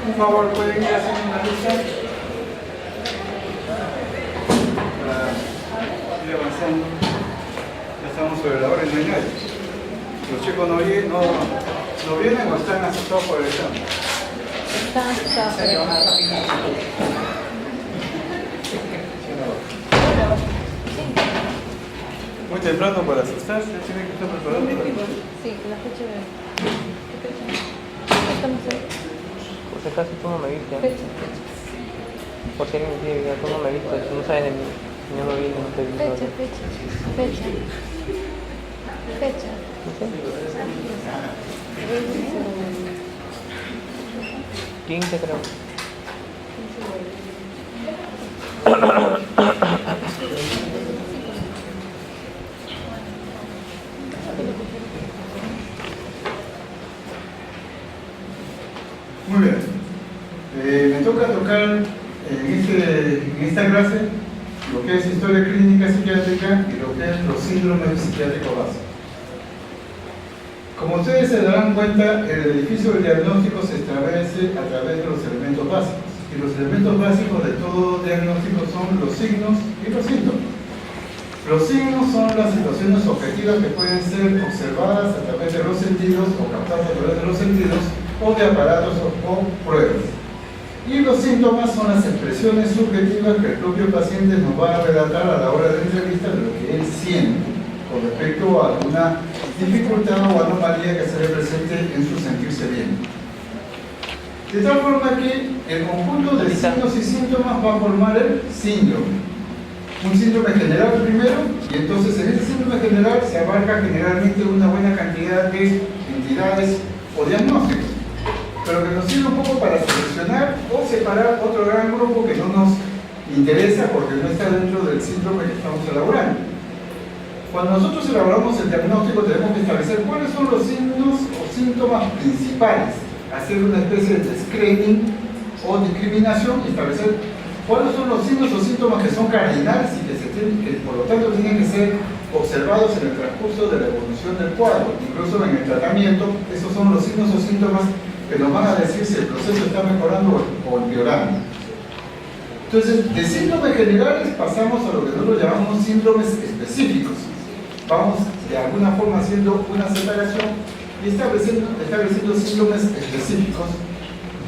Por favor, pueden ir haciendo una lista para ir avanzando. Ya estamos sobre la hora y no hay nadie. Los chicos no vienen o están asustados por el examen. Están asustados por el examen. Muy temprano para asustarse, tienen que estar preparados para el examen. Sí, la fecha de... ¿Qué fecha? Estamos ahí. Por si acaso tú no me viste. Fecha. Por si alguien me quiere que tú no me viste, tú no sabes de mí. Yo no vi, no te vi. Fecha. No sé. ¿Quién te creo? Muy bien. Me toca tocar en esta clase lo que es historia clínica psiquiátrica y lo que es los síndromes psiquiátricos básicos. Como ustedes se darán cuenta, el edificio del diagnóstico se establece a través de los elementos básicos. Y los elementos básicos de todo diagnóstico son los signos y los síntomas. Los signos son las situaciones objetivas que pueden ser observadas a través de los sentidos o captadas a través de los sentidos o de aparatos o pruebas. Y los síntomas son las expresiones subjetivas que el propio paciente nos va a relatar a la hora de la entrevista de lo que él siente con respecto a alguna dificultad o anomalía que se le presente en su sentirse bien. De tal forma que el conjunto de signos y síntomas va a formar el síndrome. Un síndrome general primero, y entonces en este síndrome general se abarca generalmente una buena cantidad de entidades o diagnósticos, pero que nos sirve un poco para seleccionar o separar otro gran grupo que no nos interesa porque no está dentro del síndrome que estamos elaborando. Cuando nosotros elaboramos el diagnóstico tenemos que establecer cuáles son los signos o síntomas principales, hacer una especie de screening o discriminación y establecer cuáles son los signos o síntomas que son cardinales y que por lo tanto tienen que ser observados en el transcurso de la evolución del cuadro. Incluso en el tratamiento, esos son los signos o síntomas que nos van a decir si el proceso está mejorando o empeorando. Entonces, de síndromes generales pasamos a lo que nosotros llamamos síndromes específicos. Vamos de alguna forma haciendo una separación y estableciendo síndromes específicos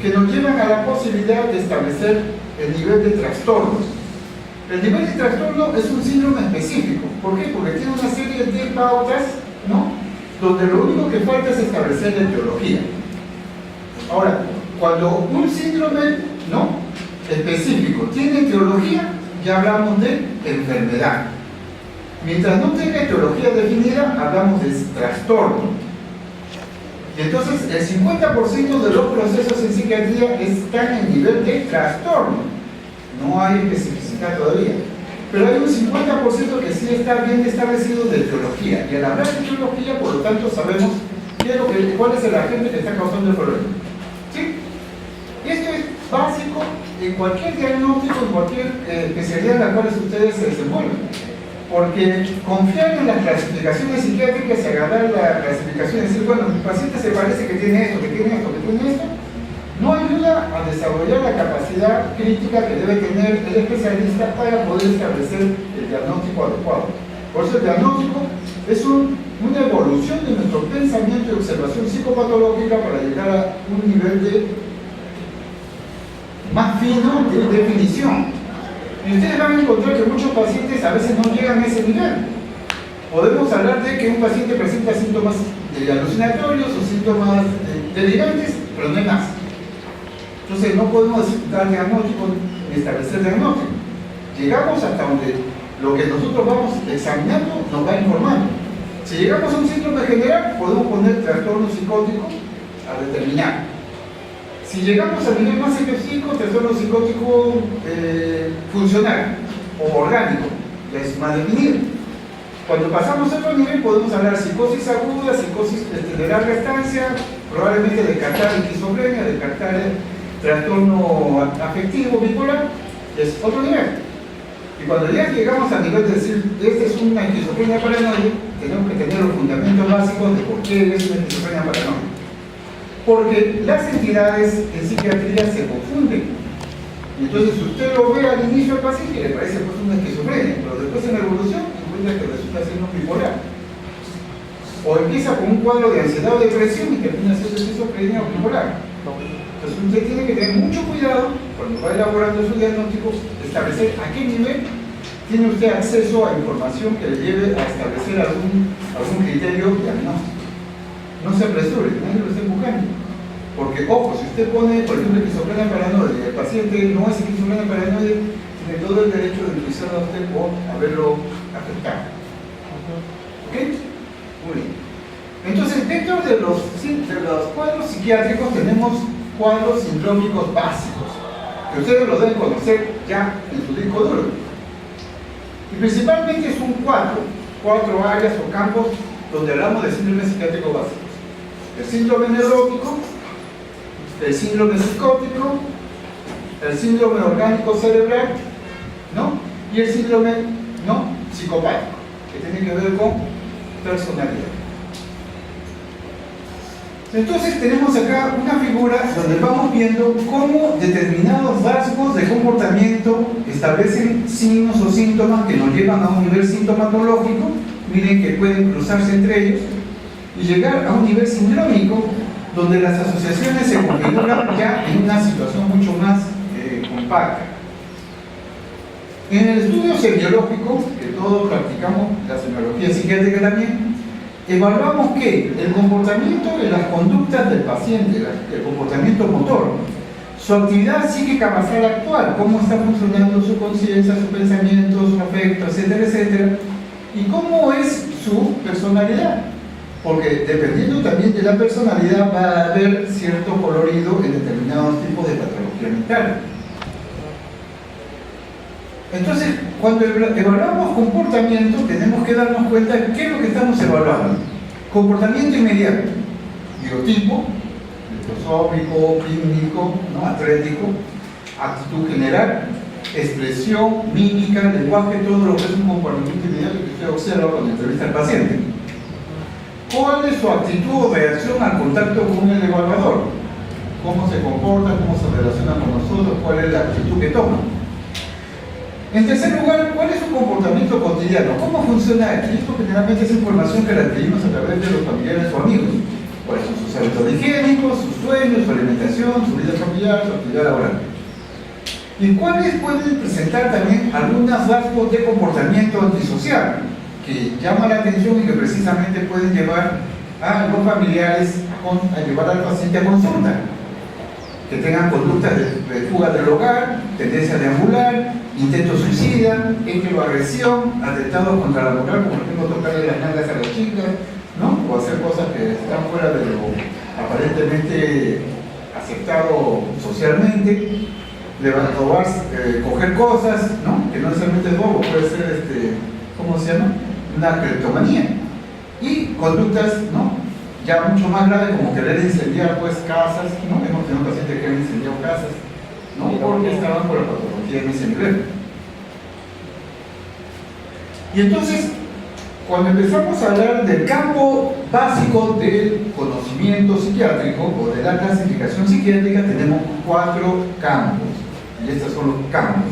que nos llevan a la posibilidad de establecer el nivel de trastorno. El nivel de trastorno es un síndrome específico. ¿Por qué? Porque tiene una serie de pautas, ¿no?, donde lo único que falta es establecer la etiología. Ahora, cuando un síndrome, ¿no?, específico tiene etiología, ya hablamos de enfermedad. Mientras no tenga etiología definida, hablamos de trastorno. Y entonces el 50% de los procesos en psiquiatría están en nivel de trastorno. No hay especificidad todavía. Pero hay un 50% que sí está bien establecido de etiología. Y al hablar de etiología, por lo tanto, sabemos cuál es el agente que está causando el problema. ¿Sí? Y esto es básico en cualquier diagnóstico, en cualquier especialidad en la cual ustedes se desenvuelven. Porque confiar en las clasificaciones psiquiátricas y agarrar la clasificación y decir, bueno, mi paciente se parece que tiene esto, que tiene esto, que tiene esto, no ayuda a desarrollar la capacidad crítica que debe tener el especialista para poder establecer el diagnóstico adecuado. Por eso el diagnóstico es una evolución de nuestro pensamiento y observación psicopatológica para llegar a un nivel más fino de definición. Y ustedes van a encontrar que muchos pacientes a veces no llegan a ese nivel. Podemos hablar de que un paciente presenta síntomas alucinatorios o síntomas delirantes, pero no hay más. Entonces no podemos dar diagnóstico ni establecer diagnóstico. Llegamos hasta donde lo que nosotros vamos examinando nos va informando. Si llegamos a un síndrome general, podemos poner trastorno psicótico a determinar. Si llegamos al nivel más específico, trastorno psicótico funcional o orgánico, ya es más definido. Cuando pasamos a otro nivel podemos hablar de psicosis aguda, psicosis de larga estancia, probablemente descartar esquizofrenia, descartar trastorno afectivo bipolar, es otro nivel. Y cuando ya llegamos al nivel de decir, esta es una esquizofrenia paranoide, tenemos que tener los fundamentos básicos de por qué es una esquizofrenia paranoide. Porque las entidades en psiquiatría se confunden. Y entonces usted lo ve al inicio del paciente y le parece pues una esquizofrenia, pero después en la evolución encuentra que resulta ser no bipolar. O empieza con un cuadro de ansiedad o depresión y termina siendo esquizofrenia o bipolar. Entonces usted tiene que tener mucho cuidado cuando va elaborando su diagnóstico, establecer a qué nivel tiene usted acceso a información que le lleve a establecer algún criterio diagnóstico. No se apresure, nadie lo esté buscando. Porque, ojo, si usted pone, por ejemplo, esquizofrenia paranoide y el paciente no es esquizofrenia paranoide, tiene todo el derecho de utilizarlo a usted por haberlo afectado. ¿Ok? Muy bien. Entonces, dentro de los cuadros psiquiátricos tenemos cuadros sindrómicos básicos, que ustedes lo deben conocer ya en su disco duro. Y principalmente son cuatro áreas o campos donde hablamos de síndromes psiquiátricos básicos. El síndrome neurótico, el síndrome psicótico, el síndrome orgánico cerebral, ¿no? Y el síndrome no psicopático, que tiene que ver con personalidad. Entonces tenemos acá una figura donde vamos viendo cómo determinados rasgos de comportamiento establecen signos o síntomas que nos llevan a un nivel sintomatológico, miren que pueden cruzarse entre ellos, y llegar a un nivel sindrómico donde las asociaciones se configuran ya en una situación mucho más compacta. En el estudio semiológico, que todos practicamos la semiología psiquiátrica también, evaluamos que el comportamiento de las conductas del paciente, el comportamiento motor, su actividad psíquica basal actual, cómo está funcionando su conciencia, su pensamiento, su afecto, etcétera, etcétera, y cómo es su personalidad. Porque dependiendo también de la personalidad va a haber cierto colorido en determinados tipos de patología mental. Entonces, cuando evaluamos comportamiento, tenemos que darnos cuenta de qué es lo que estamos evaluando. Comportamiento inmediato, biotipo, prosómico, clínico, ¿no? Atlético, actitud general, expresión, mímica, lenguaje, todo lo que es un comportamiento inmediato que usted observa cuando entrevista al paciente. ¿Cuál es su actitud o reacción al contacto con el evaluador? ¿Cómo se comporta? ¿Cómo se relaciona con nosotros? ¿Cuál es la actitud que toma? En tercer lugar, ¿cuál es su comportamiento cotidiano? ¿Cómo funciona aquí? Esto generalmente es información que la adquirimos a través de los familiares o amigos. ¿Cuáles son sus hábitos higiénicos, sus sueños, su alimentación, su vida familiar, su actividad laboral? ¿Y cuáles pueden presentar también algunos rasgos de comportamiento antisocial que llaman la atención y que precisamente pueden llevar a los familiares a llevar al paciente a consulta? Que tengan conductas de fuga del hogar, tendencia a deambular, intento suicida, agresión, atentados contra la moral, como por ejemplo tocarle las nalgas a las chicas, ¿no? O hacer cosas que están fuera de lo aparentemente aceptado socialmente, robar, coger cosas, ¿no? Que no necesariamente es robo, puede ser, ¿cómo se llama? Una cleptomanía. Y conductas, ¿no? Ya mucho más graves, como querer incendiar pues casas, ¿no? Hemos tenido pacientes que han incendiado casas, ¿no? Porque estaban por la patología en ese nivel. Y entonces, cuando empezamos a hablar del campo básico del conocimiento psiquiátrico o de la clasificación psiquiátrica, tenemos 4 campos, y estos son los campos.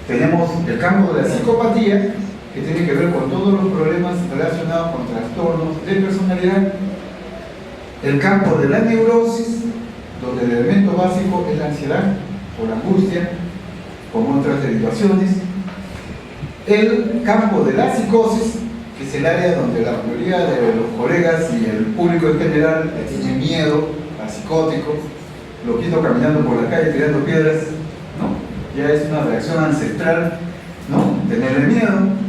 Tenemos el campo de la psicopatía, que tiene que ver con todos los problemas relacionados con trastornos de personalidad. El campo de la neurosis, donde el elemento básico es la ansiedad o la angustia, con otras derivaciones. El campo de la psicosis, que es el área donde la mayoría de los colegas y el público en general tiene miedo al psicótico, lo quito caminando por la calle tirando piedras, ¿no? Ya es una reacción ancestral, ¿no? Tenerle miedo.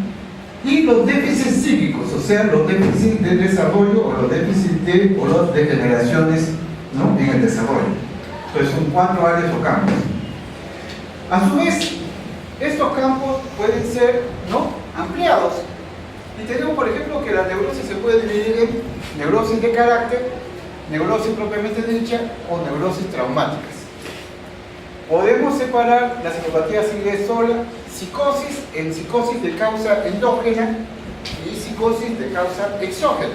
Y los déficits psíquicos, o sea, los déficits de desarrollo o los déficits o las degeneraciones, ¿no? En el desarrollo. Entonces son 4 áreas o campos. A su vez, estos campos pueden ser, ¿no? Ampliados. Y tenemos, por ejemplo, que la neurosis se puede dividir en neurosis de carácter, neurosis propiamente dicha o neurosis traumáticas. Podemos separar la psicopatía simple sola, psicosis en psicosis de causa endógena y psicosis de causa exógena,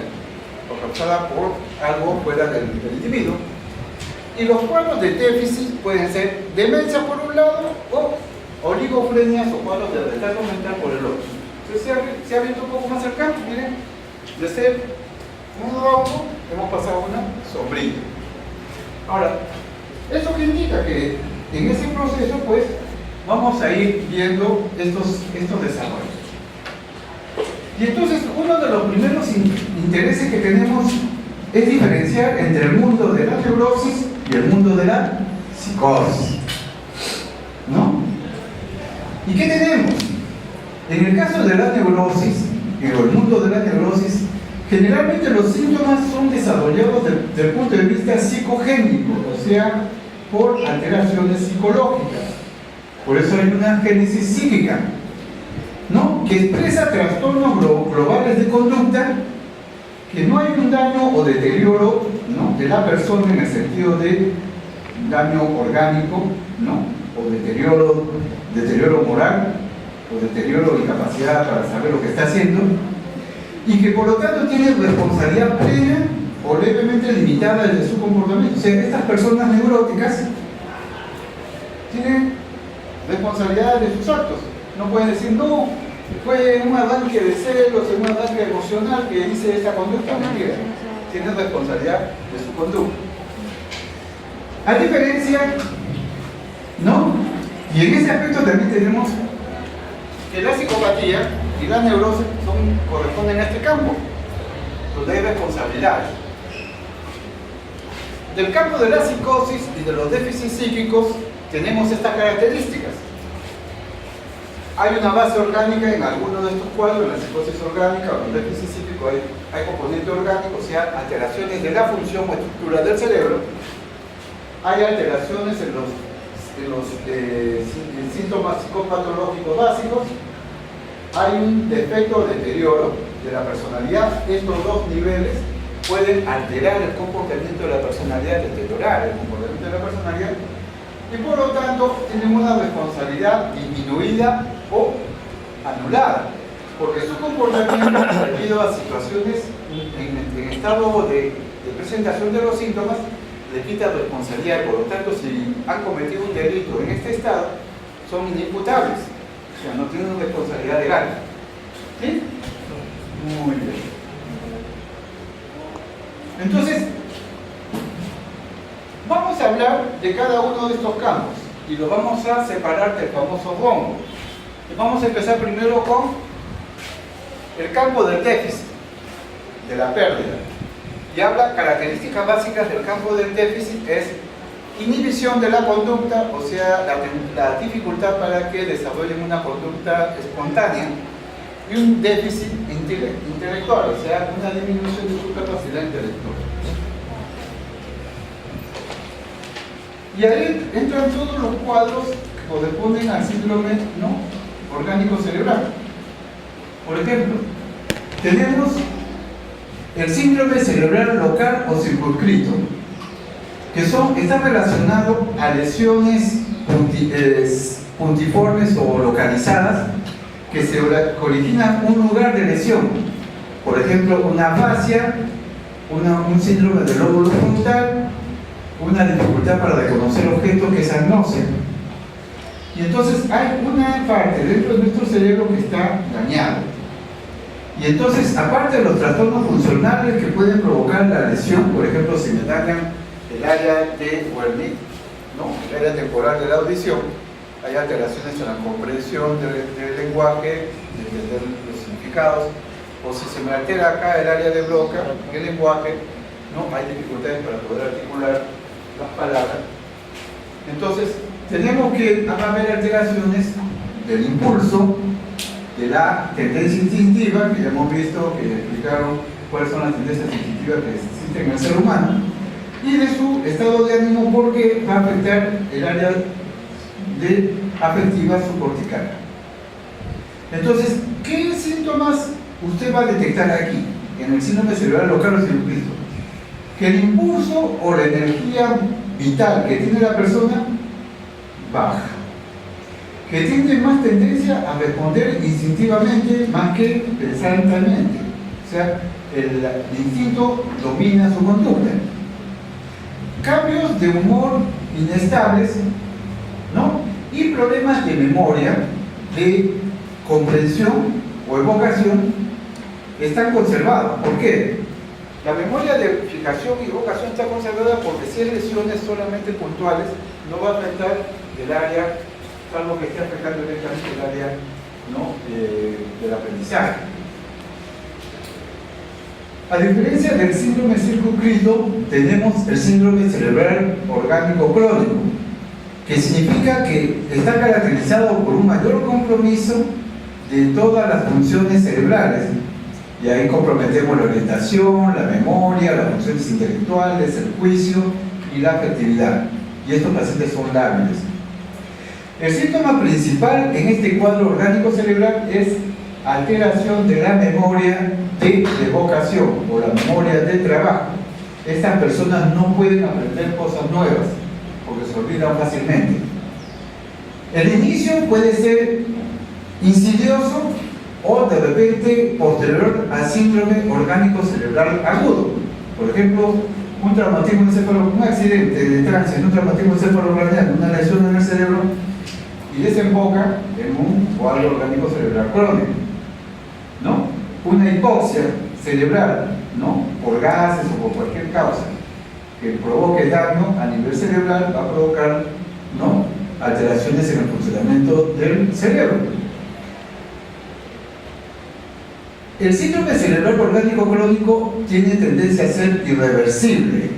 o causada por algo fuera del individuo. Y los cuadros de déficit pueden ser demencia por un lado o oligofrenias o cuadros de retraso mental por el otro. Entonces se ha visto un poco más cercano, miren, de ser un rojo hemos pasado a una sombrilla. Ahora, ¿eso qué indica? Que en ese proceso pues vamos a ir viendo estos desarrollos. Y entonces uno de los primeros intereses que tenemos es diferenciar entre el mundo de la neurosis y el mundo de la psicosis, ¿no? ¿Y qué tenemos? En el caso de la neurosis, en el mundo de la neurosis, generalmente los síntomas son desarrollados desde el punto de vista psicogénico, o sea, por alteraciones psicológicas. Por eso hay una génesis psíquica, ¿no? Que expresa trastornos globales de conducta, que no hay un daño o deterioro, ¿no?, de la persona en el sentido de daño orgánico, ¿no?, o deterioro moral, o deterioro de incapacidad para saber lo que está haciendo, y que por lo tanto tiene responsabilidad plena o levemente limitada de su comportamiento. O sea, estas personas neuróticas tienen responsabilidad de sus actos. No pueden decir, no, fue un arranque de celos, un arranque emocional que hice esta conducta. Mentira. Tienen responsabilidad de su conducta. A diferencia, ¿no? Y en ese aspecto también tenemos que la psicopatía y la neurosis corresponden a este campo, donde hay responsabilidades. Del campo de la psicosis y de los déficits psíquicos tenemos estas características. Hay una base orgánica en alguno de estos cuadros, en la psicosis orgánica o en el déficit psíquico hay componente orgánico, o sea, alteraciones de la función o estructura del cerebro. Hay alteraciones en los síntomas psicopatológicos básicos. Hay un defecto o deterioro de la personalidad. Estos dos niveles pueden alterar el comportamiento de la personalidad, deteriorar el comportamiento de la personalidad, y por lo tanto tienen una responsabilidad disminuida o anulada, porque su comportamiento, debido a situaciones en estado de presentación de los síntomas, le quita responsabilidad, y por lo tanto, si han cometido un delito en este estado, son inimputables, o sea, no tienen responsabilidad legal. ¿Sí? Muy bien. Entonces, vamos a hablar de cada uno de estos campos y los vamos a separar del famoso rombo. Vamos a empezar primero con el campo del déficit, de la pérdida. Y habla características básicas del campo del déficit: es inhibición de la conducta, o sea, la dificultad para que desarrollen una conducta espontánea, y un déficit intelectual, o sea, una disminución de su capacidad intelectual. Y ahí entran todos los cuadros que corresponden al síndrome, ¿no?, orgánico cerebral. Por ejemplo, tenemos el síndrome cerebral local o circunscrito, que está relacionado a lesiones puntiformes o localizadas que originan un lugar de lesión. Por ejemplo, una afasia, un síndrome del lóbulo frontal, una dificultad para reconocer objetos, que es agnosia. Y entonces hay una parte dentro de nuestro cerebro que está dañada. Y entonces, aparte de los trastornos funcionales que pueden provocar la lesión, por ejemplo, si me dañan el área de Wernicke, ¿no?, el área temporal de la audición, hay alteraciones en la comprensión del lenguaje, de entender los significados, o si se me altera acá el área de Broca, en el lenguaje, ¿no?, hay dificultades para poder articular las palabras. Entonces, tenemos que haber alteraciones del impulso, de la tendencia instintiva, que ya hemos visto, que explicaron cuáles son las tendencias instintivas que existen en el ser humano, y de su estado de ánimo, porque va a afectar el área afectiva subcortical. Entonces, ¿qué síntomas usted va a detectar aquí, en el síndrome cerebral local o circunscrito? Que el impulso o la energía vital que tiene la persona baja, que tiene más tendencia a responder instintivamente más que pensantamente, o sea, el instinto domina su conducta. cambios de humor inestables, ¿no? Y problemas de memoria, de comprensión o evocación están conservados. ¿Por qué? La memoria de fijación y evocación está conservada porque si hay lesiones solamente puntuales, no va a afectar el área, salvo que esté afectando directamente el área, ¿no? Del aprendizaje. A diferencia del síndrome circunscrito, tenemos el síndrome cerebral orgánico crónico, que significa que está caracterizado por un mayor compromiso de todas las funciones cerebrales. Y ahí comprometemos la orientación, la memoria, las funciones intelectuales, el juicio y la afectividad. Y estos pacientes son lábiles. El síntoma principal en este cuadro orgánico cerebral es alteración de la memoria de evocación o la memoria de trabajo. Estas personas no pueden aprender cosas nuevas porque se olvidan fácilmente. El inicio puede ser insidioso o de repente posterior al síndrome orgánico cerebral agudo. Por ejemplo, un traumatismo encefalo, un accidente de tránsito, un traumatismo encefalocraneal, una lesión en el cerebro y desemboca en un cuadro orgánico cerebral crónico, ¿no? Una hipoxia cerebral, ¿no? Por gases o por cualquier causa que provoque daño a nivel cerebral va a provocar, ¿no? Alteraciones en el funcionamiento del cerebro. El síndrome cerebral orgánico crónico tiene tendencia a ser irreversible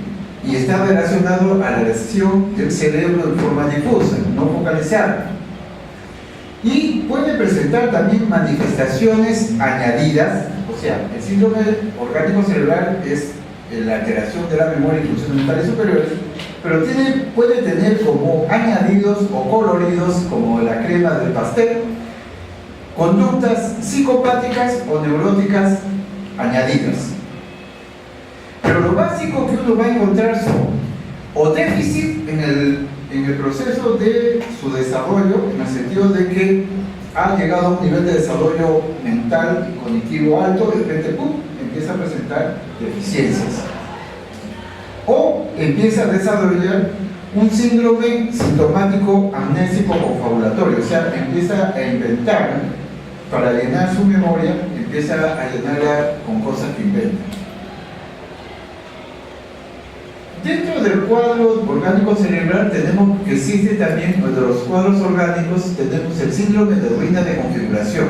y está relacionado a la lesión del cerebro en forma difusa, no focalizada. Y puede presentar también manifestaciones añadidas, o sea, el síndrome orgánico cerebral es la alteración de la memoria y funciones mentales superiores, pero puede tener como añadidos o coloridos, como la crema del pastel, conductas psicopáticas o neuróticas añadidas. Pero lo básico que uno va a encontrar son o déficit en el proceso de su desarrollo, en el sentido de que ha llegado a un nivel de desarrollo mental y cognitivo alto, de repente ¡pum!, empieza a presentar deficiencias. O empieza a desarrollar un síndrome sintomático amnésico confabulatorio, o sea, empieza a inventar para llenar su memoria, empieza a llenarla con cosas que inventa. Dentro del cuadro orgánico cerebral tenemos que existe también, entre los cuadros orgánicos, tenemos el síndrome de ruina de configuración.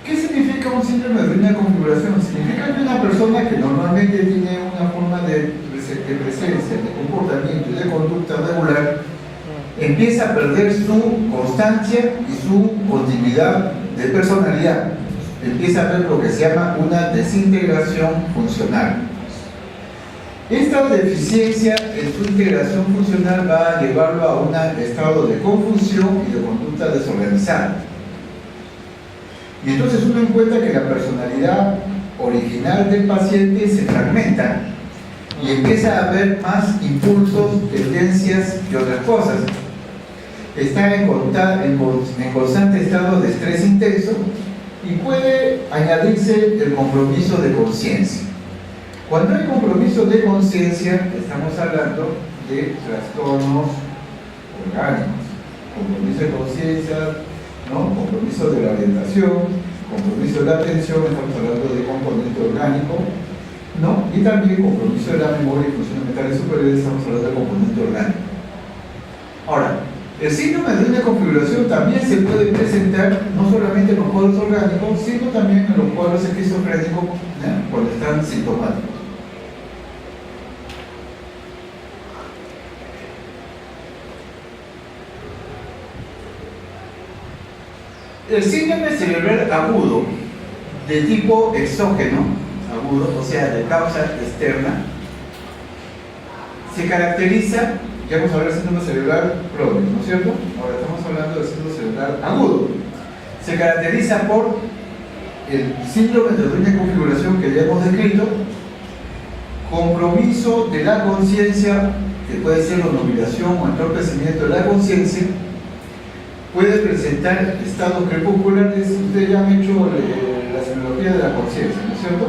¿Qué significa un síndrome de ruina de configuración? Significa que una persona que normalmente tiene una forma de presencia, de comportamiento y de conducta regular, empieza a perder su constancia y su continuidad de personalidad. Empieza a ver lo que se llama una desintegración funcional. Esta deficiencia en su integración funcional va a llevarlo a un estado de confusión y de conducta desorganizada. Y entonces uno encuentra que la personalidad original del paciente se fragmenta y empieza a haber más impulsos, tendencias y otras cosas. Está en constante estado de estrés intenso y puede añadirse el compromiso de conciencia. Cuando hay compromiso de conciencia, estamos hablando de trastornos orgánicos. Compromiso de conciencia, ¿no? Compromiso de la orientación, compromiso de la atención, estamos hablando de componente orgánico, ¿no? Y también compromiso de la memoria y funciones mentales superiores, estamos hablando de componente orgánico. Ahora, el síndrome de una configuración también se puede presentar no solamente en los cuadros orgánicos, sino también en los cuadros esquizofrénicos, cuando están sintomáticos. El síndrome cerebral agudo, de tipo exógeno, agudo, o sea, de causa externa, se caracteriza, ya vamos a hablar del síndrome cerebral crónico, ¿no es cierto? Ahora estamos hablando del síndrome cerebral agudo. Se caracteriza por el síndrome de ruina de configuración que ya hemos descrito, compromiso de la conciencia, que puede ser la obnubilación o entorpecimiento de la conciencia, puede presentar estados crepusculares. Ustedes ya han hecho la semiología de la conciencia, ¿no es cierto?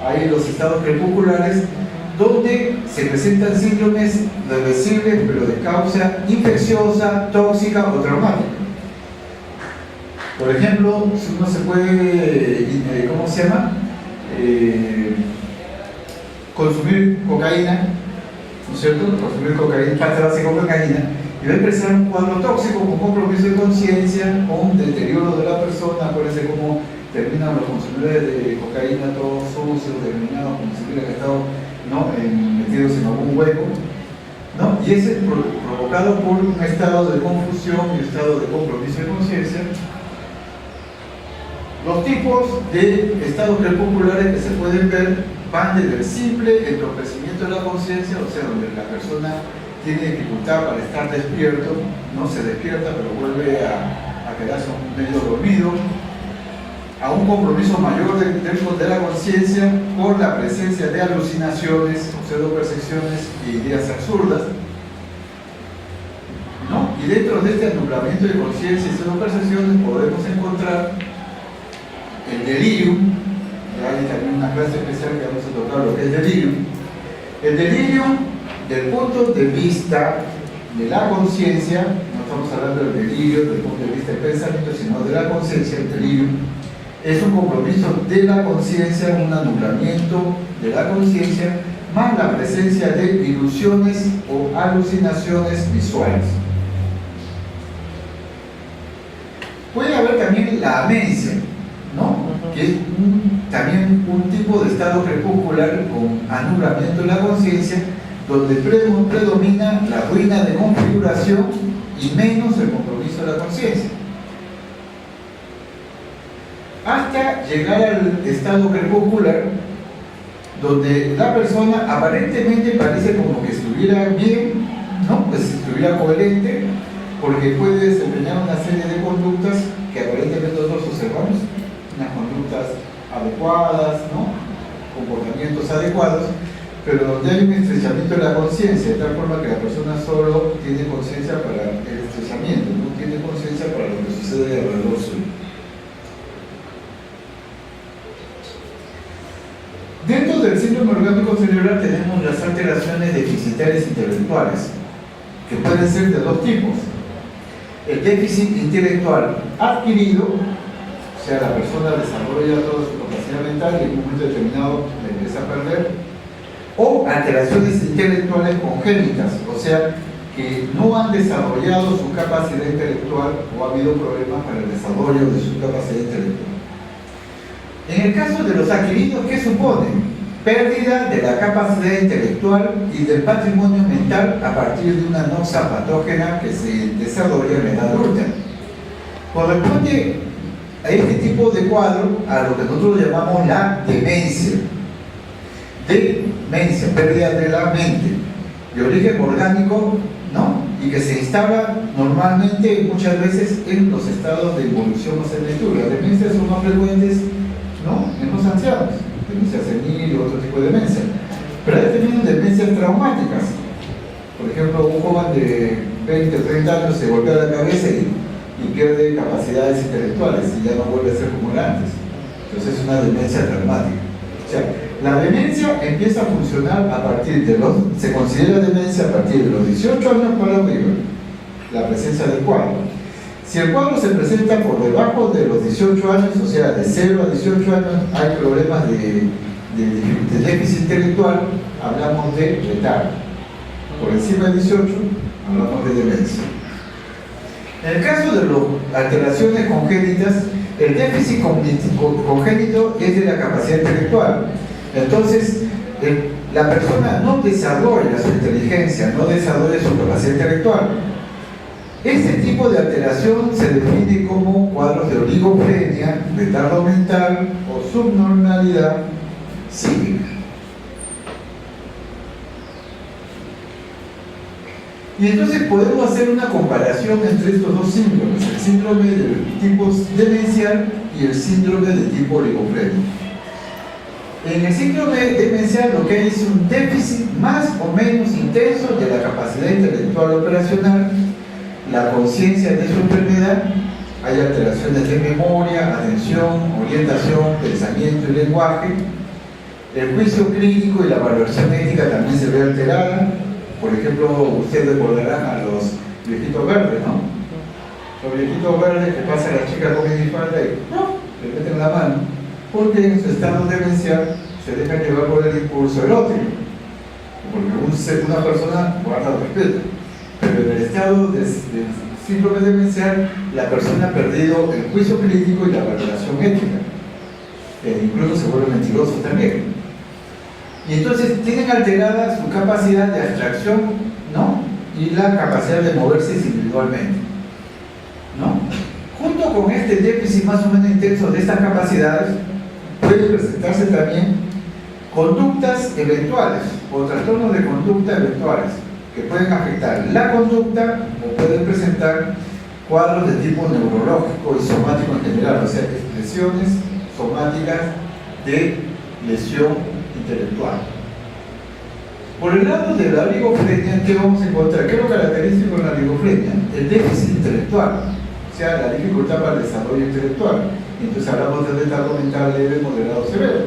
Ahí los estados crepusculares donde se presentan síndromes reversibles pero de causa infecciosa, tóxica o traumática. Por ejemplo, si uno se puede, ¿cómo se llama? Consumir cocaína, ¿no es cierto? Consumir cocaína, pasta base con cocaína, y va a empezar un cuadro tóxico con compromiso de conciencia, con deterioro de la persona. Acuérdense cómo terminan los consumidores de cocaína todos sucios, terminados como si hubieran estado, ¿no?, metidos en algún hueco, ¿no? Y ese es provocado por un estado de confusión y un estado de compromiso de conciencia. Los tipos de estados crepusculares que se pueden ver van desde el simple entorpecimiento de la conciencia, o sea, donde la persona tiene dificultad para estar despierto, no se despierta pero vuelve a quedarse medio dormido, a un compromiso mayor dentro de la conciencia por la presencia de alucinaciones, pseudopercepciones y ideas absurdas, ¿no? Y dentro de este anublamiento de conciencia y pseudopercepciones podemos encontrar el delirium. Hay también una clase especial que vamos a tocar lo que es delirium. El delirium, del punto de vista de la conciencia, no estamos hablando del delirio desde el punto de vista del pensamiento, sino de la conciencia. El delirium es un compromiso de la conciencia, un anublamiento de la conciencia, más la presencia de ilusiones o alucinaciones visuales. Puede haber también la amencia, ¿no?, que es también un tipo de estado crepuscular con anublamiento de la conciencia, donde predomina la ruina de configuración y menos el compromiso de la conciencia, hasta llegar al estado crepuscular, donde la persona aparentemente parece como que estuviera bien, ¿no?, pues estuviera coherente, porque puede desempeñar una serie de conductas que aparentemente nosotros observamos, unas conductas adecuadas, ¿no?, comportamientos adecuados, pero donde hay un estrechamiento de la conciencia, de tal forma que la persona solo tiene conciencia para el estrechamiento, no tiene conciencia para lo que sucede alrededor suyo. Dentro del síndrome orgánico cerebral tenemos las alteraciones deficitarias intelectuales, que pueden ser de dos tipos: el déficit intelectual adquirido, o sea, la persona desarrolla toda su capacidad mental y en un momento determinado la empieza a perder, o alteraciones intelectuales congénitas, o sea, que no han desarrollado su capacidad intelectual o ha habido problemas para el desarrollo de su capacidad intelectual. En el caso de los adquiridos, ¿qué suponen? Pérdida de la capacidad intelectual y del patrimonio mental a partir de una noxa patógena que se desarrolla en la edad adulta. Corresponde a este tipo de cuadro a lo que nosotros llamamos la demencia. Demencia, pérdida de la mente, de origen orgánico, ¿no?, y que se instala normalmente muchas veces en los estados de involución o senectud. Las demencias son más frecuentes, ¿no?, en los ancianos, demencia senil o otro tipo de demencia. Pero hay también demencias traumáticas. Por ejemplo, un joven de 20 o 30 años se golpea la cabeza y pierde capacidades intelectuales y ya no vuelve a ser como era antes. Entonces es una demencia traumática. O sea, la demencia empieza a funcionar a partir de se considera demencia a partir de los 18 años para arriba, la presencia del cuadro. Si el cuadro se presenta por debajo de los 18 años, o sea, de 0 a 18 años, hay problemas de déficit intelectual, hablamos de retardo. Por encima de 18, hablamos de demencia. En el caso de las alteraciones congénitas, el déficit congénito es de la capacidad intelectual. Entonces, la persona no desarrolla su inteligencia, no desarrolla su capacidad intelectual. Este tipo de alteración se define como cuadros de oligofrenia, retardo mental o subnormalidad psíquica. Y entonces podemos hacer una comparación entre estos dos síndromes, el síndrome de tipo demencial y el síndrome de tipo oligofrénico. En el síndrome demencial lo que hay es un déficit más o menos intenso de la capacidad intelectual operacional, la conciencia de su enfermedad, hay alteraciones de memoria, atención, orientación, pensamiento y lenguaje, El juicio clínico y la valoración ética también se ve alterada. Por ejemplo, ustedes recordarán a los viejitos verdes, ¿no? Los viejitos verdes que pasa a la chica con minifalda y ¡no!, le meten la mano, porque en su estado demencial se dejan llevar por el impulso erótico, porque una persona guarda respeto, pero en el estado de síndrome demencial la persona ha perdido el juicio clínico y la valoración ética, e incluso se vuelve mentiroso también. Y entonces tienen alterada su capacidad de abstracción, ¿no?, y la capacidad de moverse individualmente, ¿no? Junto con este déficit más o menos intenso de estas capacidades, puede presentarse también conductas eventuales o trastornos de conducta eventuales que pueden afectar la conducta o pueden presentar cuadros de tipo neurológico y somático en general, o sea, expresiones somáticas de lesión intelectual. Por el lado de la oligofrenia, ¿qué vamos a encontrar? ¿Qué es lo característico de la oligofrenia? El déficit intelectual, o sea, la dificultad para el desarrollo intelectual. Entonces hablamos de retardo mental leve, moderado, severo.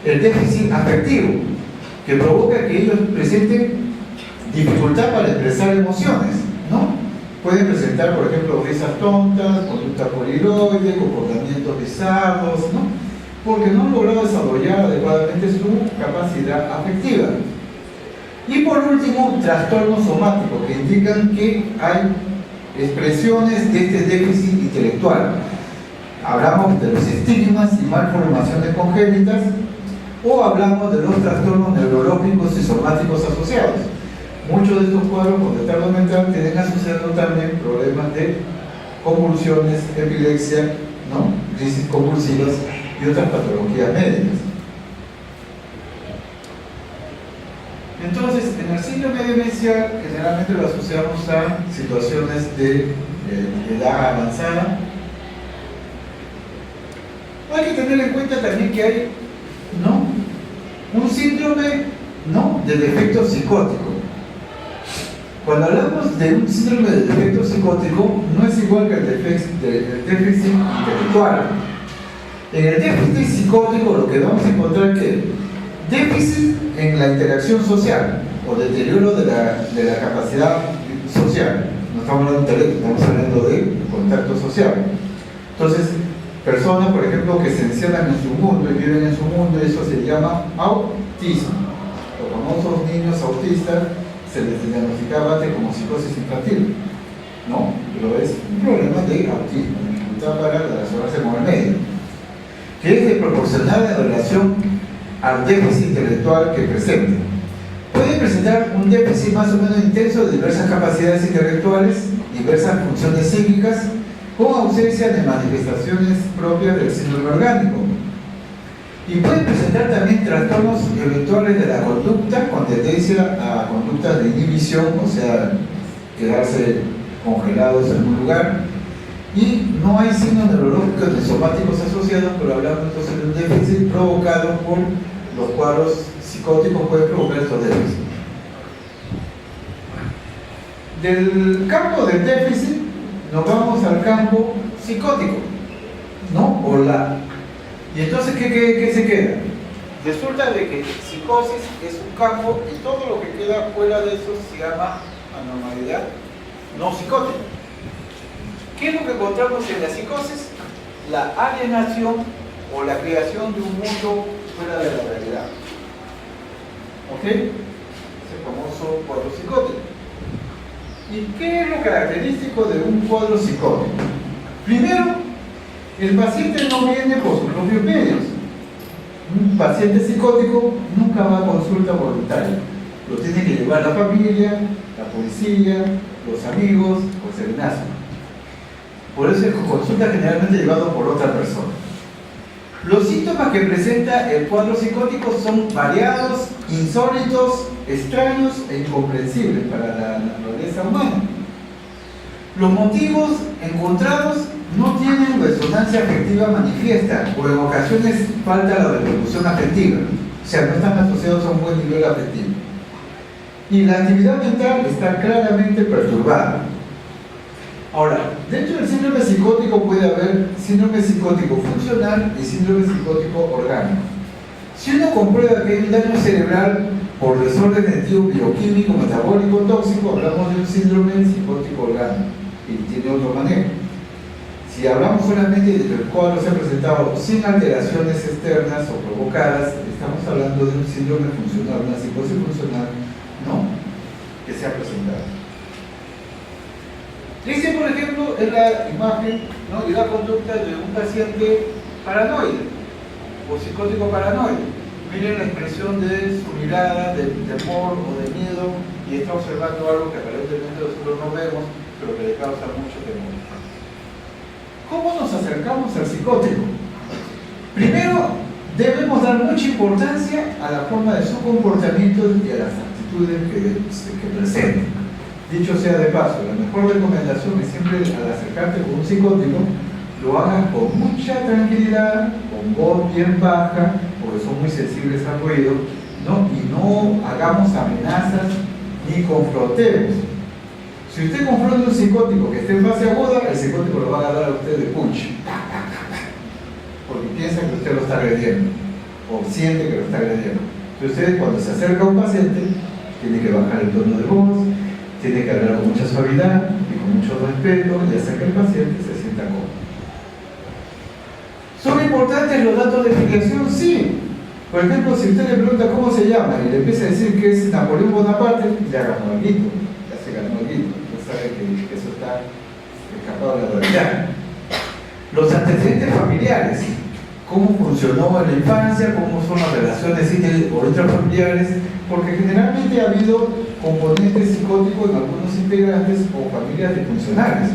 El déficit afectivo, que provoca que ellos presenten dificultad para expresar emociones, ¿no? Pueden presentar, por ejemplo, risas tontas, conducta poliloide, comportamientos bizarros, ¿no?, porque no han logrado desarrollar adecuadamente su capacidad afectiva. Y por último, trastornos somáticos, que indican que hay expresiones de este déficit intelectual. Hablamos de los estigmas y malformaciones congénitas, o hablamos de los trastornos neurológicos y somáticos asociados. Muchos de estos cuadros con retardo mental tienen asociado también problemas de convulsiones, epilepsia, ¿no?, crisis convulsivas y otras patologías médicas. Entonces, en el síndrome demencial generalmente lo asociamos a situaciones de edad avanzada. Hay que tener en cuenta también que hay, ¿no?, un síndrome, ¿no?, de defecto psicótico. Cuando hablamos de un síndrome de defecto psicótico, no es igual que el déficit intelectual. En el déficit psicótico lo que vamos a encontrar es que déficit en la interacción social o deterioro de la capacidad social. No estamos hablando de intelecto, estamos hablando de contacto social. Entonces, personas, por ejemplo, que se encierran en su mundo y viven en su mundo, eso se llama autismo. Los famosos niños autistas se les diagnosticaba antes como psicosis infantil, ¿no? Pero es un problema de autismo, dificultad para relacionarse con el medio, que es desproporcionada en relación al déficit intelectual que presenta. Puede presentar un déficit más o menos intenso de diversas capacidades intelectuales, diversas funciones psíquicas, con ausencia de manifestaciones propias del síndrome orgánico. Y puede presentar también trastornos eventuales de la conducta, con tendencia a conductas de inhibición, o sea, quedarse congelados en un lugar. Y no hay signos neurológicos ni somáticos asociados, pero hablamos entonces de un déficit provocado por los cuadros psicóticos, pueden provocar estos déficits. Del campo del déficit nos vamos al campo psicótico, ¿no? Y entonces, ¿qué se queda? Resulta de que psicosis es un campo y todo lo que queda fuera de eso se llama anormalidad no psicótica. ¿Qué es lo que encontramos en la psicosis? La alienación o la creación de un mundo fuera de la realidad. ¿Ok? Ese famoso cuadro psicótico. ¿Y qué es lo característico de un cuadro psicótico? Primero, el paciente no viene por sus propios medios. Un paciente psicótico nunca va a consulta voluntaria. Lo tiene que llevar la familia, la policía, los amigos o el serenazgo. Por eso es consulta generalmente llevado por otra persona. Los síntomas que presenta el cuadro psicótico son variados, insólitos, extraños e incomprensibles para la naturaleza humana. Los motivos encontrados no tienen resonancia afectiva manifiesta o en ocasiones falta la repercusión afectiva, o sea, no están asociados a un buen nivel afectivo. Y la actividad mental está claramente perturbada. Ahora, dentro del síndrome psicótico puede haber síndrome psicótico funcional y síndrome psicótico orgánico. Si uno comprueba que hay un daño cerebral por desorden de tipo bioquímico, metabólico, tóxico, hablamos de un síndrome psicótico orgánico y tiene otro manejo. Si hablamos solamente de que el cuadro se ha presentado sin alteraciones externas o provocadas, estamos hablando de un síndrome funcional, una psicosis funcional, ¿no?, que se ha presentado. Dice, por ejemplo, en la imagen, ¿no?, y la conducta de un paciente paranoide o psicótico paranoide. Miren la expresión de su mirada, de temor o de miedo, y está observando algo que aparentemente nosotros no vemos, pero que le causa mucho temor. ¿Cómo nos acercamos al psicótico? Primero, debemos dar mucha importancia a la forma de su comportamiento y a las actitudes que presenta. Dicho sea de paso, la mejor recomendación es siempre al acercarte con un psicótico, lo hagas con mucha tranquilidad, con voz bien baja, porque son muy sensibles al ruido, ¿no? Y no hagamos amenazas ni confrontemos. Si usted confronta a un psicótico que esté en fase aguda, el psicótico lo va a agarrar a usted de punch, porque piensa que usted lo está agrediendo, o siente que lo está agrediendo. Entonces usted, cuando se acerca a un paciente, tiene que bajar el tono de voz, tiene que hablar con mucha suavidad y con mucho respeto, y hacer que el paciente se sienta cómodo. ¿Son importantes los datos de filiación? Sí. Por ejemplo, si usted le pregunta cómo se llama y le empieza a decir que es Napoleón Bonaparte, le ganó alguito, ya se ganó alguito, ya sabe que eso está escapado de la realidad. Los antecedentes familiares, cómo funcionó en la infancia, cómo son las relaciones intrafamiliares, porque generalmente ha habido componentes psicóticos en algunos integrantes o familias disfuncionales.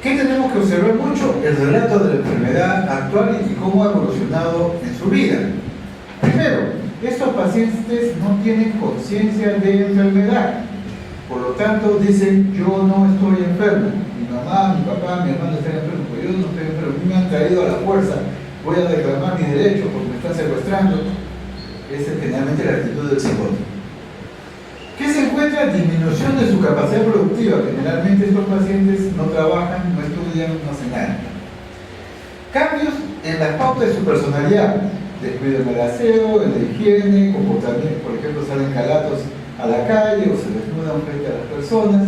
¿Qué tenemos que observar mucho? El relato de la enfermedad actual y cómo ha evolucionado en su vida. Primero, estos pacientes no tienen conciencia de enfermedad. Por lo tanto, dicen, yo no estoy enfermo. Mi mamá, mi papá, mi hermano están enfermos, pero yo no estoy enfermo. Me han traído a la fuerza. Voy a reclamar mis derechos porque me están secuestrando. Esa es generalmente la actitud del psicótico. ¿Qué se encuentra? Disminución de su capacidad productiva. Generalmente estos pacientes no trabajan, no estudian, no hacen nada. Cambios en las pautas de su personalidad. Descuido en el aseo, en la higiene, comportamiento, por ejemplo, salen calatos a la calle o se desnudan frente a las personas.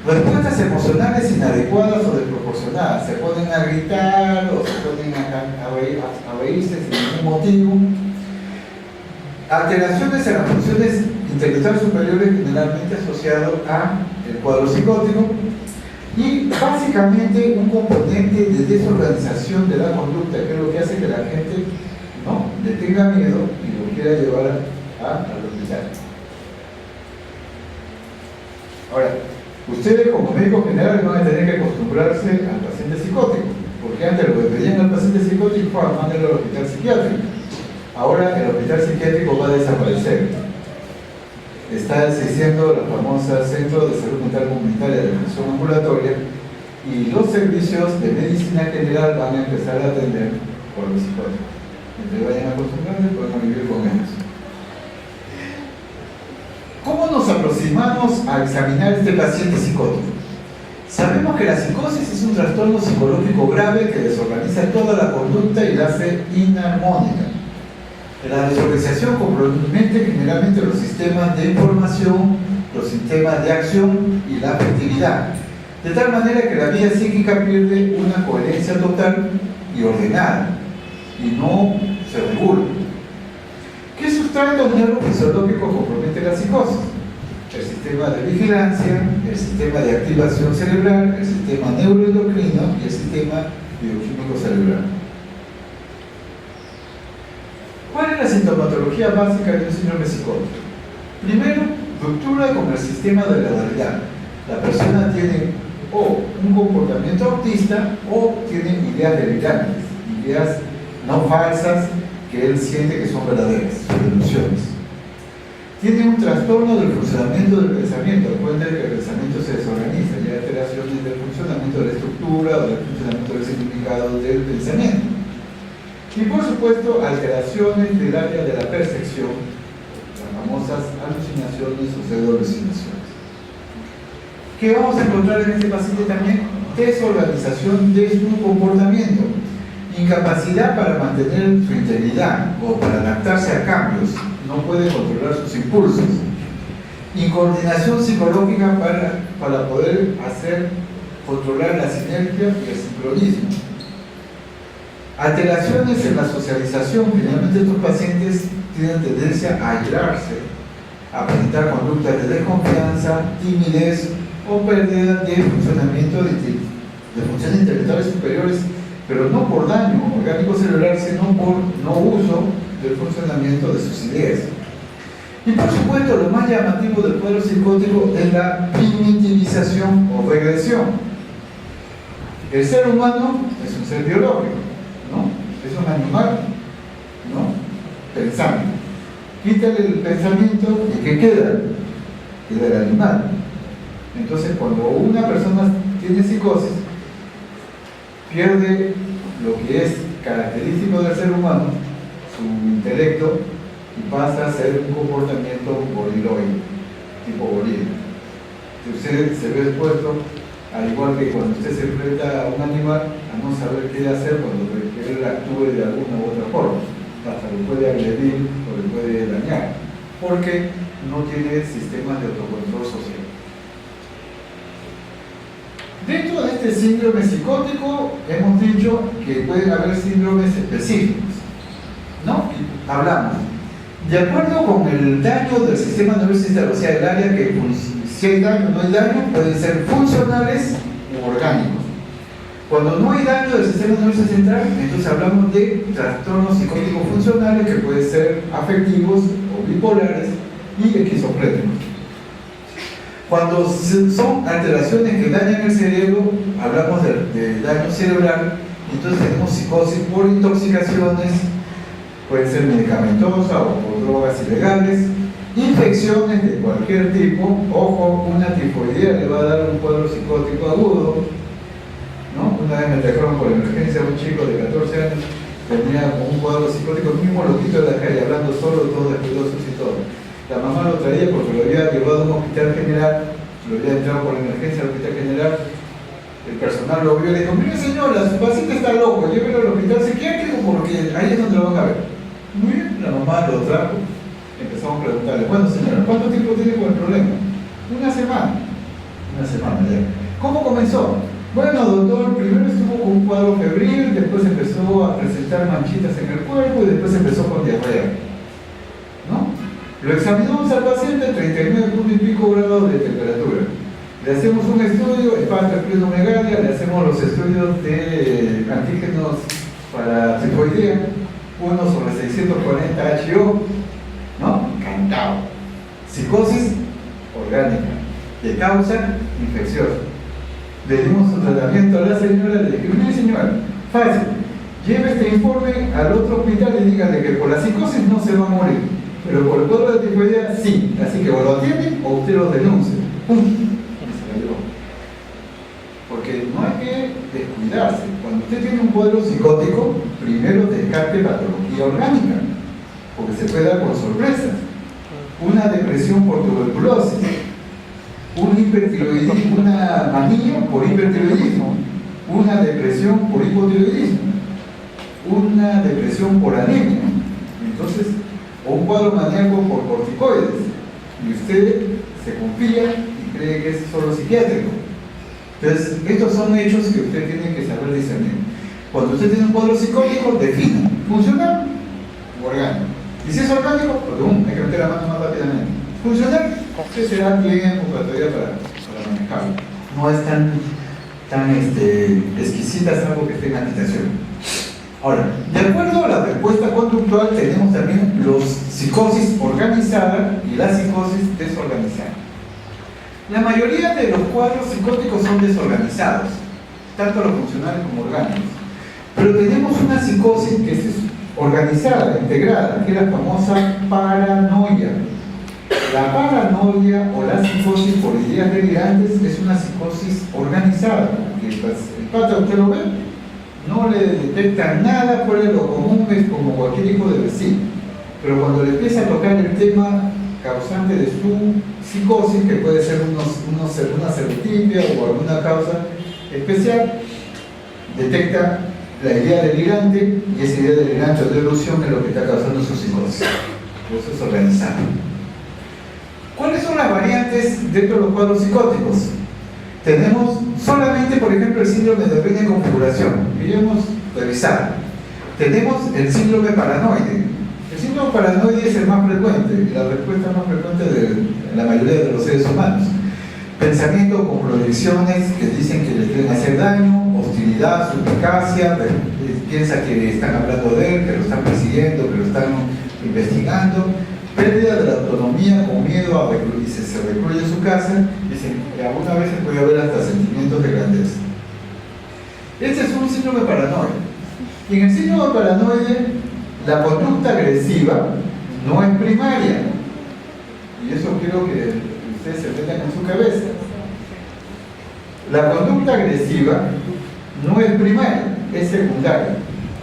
Respuestas emocionales inadecuadas o desproporcionadas. Se ponen a gritar o se ponen a reírse sin ningún motivo. Alteraciones en las funciones intelectuales superiores, generalmente asociado al cuadro psicótico, y básicamente un componente de desorganización de la conducta, que es lo que hace que la gente no le tenga miedo y lo quiera llevar al hospital. Ahora, ustedes como médicos generales van a tener que acostumbrarse al paciente psicótico, porque antes lo que pedían al paciente psicótico fue mandarlo al hospital psiquiátrico. Ahora el hospital psiquiátrico va a desaparecer. Está existiendo la famosa Centro de Salud Mental Comunitaria de Atención Ambulatoria, y los servicios de medicina general van a empezar a atender por los psicólogos. Entonces vayan acostumbrando y pueden vivir con ellos. ¿Cómo nos aproximamos a examinar este paciente psicótico? Sabemos que la psicosis es un trastorno psicológico grave que desorganiza toda la conducta y la hace inarmónica. La desorganización compromete generalmente los sistemas de información, los sistemas de acción y la afectividad, de tal manera que la vida psíquica pierde una coherencia total y ordenada, y no se regula. ¿Qué sustrato neurofisiológico compromete la psicosis? El sistema de vigilancia, el sistema de activación cerebral, el sistema neuroendocrino y el sistema bioquímico cerebral. ¿Cuál es la sintomatología básica de un síndrome psicótico? Primero, ruptura con el sistema de la realidad. La persona tiene o un comportamiento autista o tiene ideas delirantes, ideas no falsas que él siente que son verdaderas, son ilusiones. Tiene un trastorno del funcionamiento del pensamiento. Recuerden que el pensamiento se desorganiza, hay alteraciones del funcionamiento de la estructura o del funcionamiento del significado del pensamiento. Y por supuesto, alteraciones del área de la percepción, las famosas alucinaciones o pseudoalucinaciones. ¿Qué vamos a encontrar en este paciente también? Desorganización de su comportamiento. incapacidad para mantener su integridad o para adaptarse a cambios, no puede controlar sus impulsos, incoordinación psicológica para poder controlar la sinergia y el sincronismo, alteraciones en la socialización. Finalmente estos pacientes tienen tendencia a aislarse, a presentar conductas de desconfianza, timidez o pérdida de funcionamiento de funciones intelectuales superiores, pero no por daño orgánico cerebral, sino por no uso del funcionamiento de sus ideas. Y por supuesto, lo más llamativo del cuadro psicótico es la primitivización o regresión. El ser humano es un ser biológico, ¿no? Es un animal, ¿no? Pensando. Quítale el pensamiento y ¿qué queda? Queda el animal. Entonces, cuando una persona tiene psicosis, pierde lo que es característico del ser humano, su intelecto, y pasa a ser un comportamiento goriloide, tipo gorila. Si usted se ve expuesto, al igual que cuando usted se enfrenta a un animal, a no saber qué hacer cuando él actúe de alguna u otra forma, hasta lo puede agredir o le puede dañar, porque no tiene sistemas de autocontrol social. Dentro de este síndrome psicótico hemos dicho que pueden haber síndromes específicos, ¿no? Y hablamos, de acuerdo con el daño del sistema nervioso central, o sea, el área que si hay daño o no hay daño, pueden ser funcionales u orgánicos. Cuando no hay daño del sistema nervioso central, entonces hablamos de trastornos psicóticos funcionales que pueden ser afectivos o bipolares y esquizofrénicos. Cuando son alteraciones que dañan el cerebro, hablamos de daño cerebral, entonces tenemos psicosis por intoxicaciones, puede ser medicamentosa o por drogas ilegales, infecciones de cualquier tipo. Ojo, una tifoidea le va a dar un cuadro psicótico agudo, ¿no? Una vez me trajeron por emergencia a un chico de 14 años, tenía un cuadro psicótico, mismo loquito de la calle, hablando solo, todo descuidosos y todo. La mamá lo traía porque lo había llevado a un hospital general, lo había entrado por emergencia al hospital general. El personal lo vio y le dijo: mire señora, su paciente está loco, llévelo al hospital psiquiátrico porque ahí es donde lo van a ver. Muy bien, la mamá lo trajo. Empezamos a preguntarle: bueno señora, ¿cuánto tiempo tiene con el problema? Una semana ya. ¿Cómo comenzó? Bueno doctor, primero estuvo con un cuadro febril, después empezó a presentar manchitas en el cuerpo y después empezó con diarrea, ¿no? Lo examinamos al paciente, 39 puntos y pico grados de temperatura. Le hacemos un estudio, hepatoesplenomegalia, le hacemos los estudios de antígenos para tifoidea, 1/640 HO, ¿no? Encantado. Psicosis orgánica, de causa infecciosa. Le dimos un tratamiento a la señora, le dije: mire señora, fácil, lleve este informe al otro hospital y dígale que por la psicosis no se va a morir, pero por el cuadro de tifoidea sí, así que o lo atienden o usted lo denuncia. ¡Pum! Se la llevó. Porque no hay que descuidarse. Cuando usted tiene un cuadro psicótico, primero descarte patología orgánica, porque se puede dar por sorpresa. Una depresión por tuberculosis, un hipertiroidismo, una manía por hipertiroidismo, una depresión por hipotiroidismo, una depresión por anemia, entonces, o un cuadro maníaco por corticoides, y usted se confía y cree que es solo psiquiátrico. Entonces, estos son hechos que usted tiene que saber discernir. Cuando usted tiene un cuadro psicótico, defina: funcional o orgánico. Y si es orgánico, pues hay que meter la mano más rápidamente. Funcional, usted se da tiempo para manejarlo. No es tan exquisita, salvo que esté en agitación. Ahora, de acuerdo a la respuesta conductual, tenemos también los psicosis organizada y la psicosis desorganizada. La mayoría de los cuadros psicóticos son desorganizados, tanto los funcionales como orgánicos. Pero tenemos una psicosis que es organizada, integrada, que es la famosa paranoia. La paranoia o la psicosis por ideas delirantes es una psicosis organizada, porque el pata, usted lo ve, no le detectan nada fuera de lo común, es como cualquier hijo de vecino. Pero cuando le empieza a tocar el tema causante de su psicosis, que puede ser una serotipia o alguna causa especial, detecta la idea delirante, y esa idea delirante o delusión es lo que está causando su psicosis. Por eso es organizado. ¿Cuáles son las variantes dentro de los cuadros psicóticos? Tenemos solamente, por ejemplo, el síndrome de ruina de configuración, que ya hemos revisado. Tenemos el síndrome paranoide. El síndrome paranoide es el más frecuente, la respuesta más frecuente de la mayoría de los seres humanos. Pensamientos con proyecciones que dicen que le quieren hacer daño, hostilidad, suspicacia, piensa que están hablando de él, que lo están persiguiendo, que lo están investigando, pérdida de la autonomía con miedo a recluirse, se recluye en su casa, dicen que alguna vez se puede haber hasta sentimientos de grandeza. Este es un síndrome paranoide. Y en el síndrome paranoide, la conducta agresiva no es primaria. Y eso quiero que ustedes se metan en su cabeza. La conducta agresiva no es primaria, es secundaria.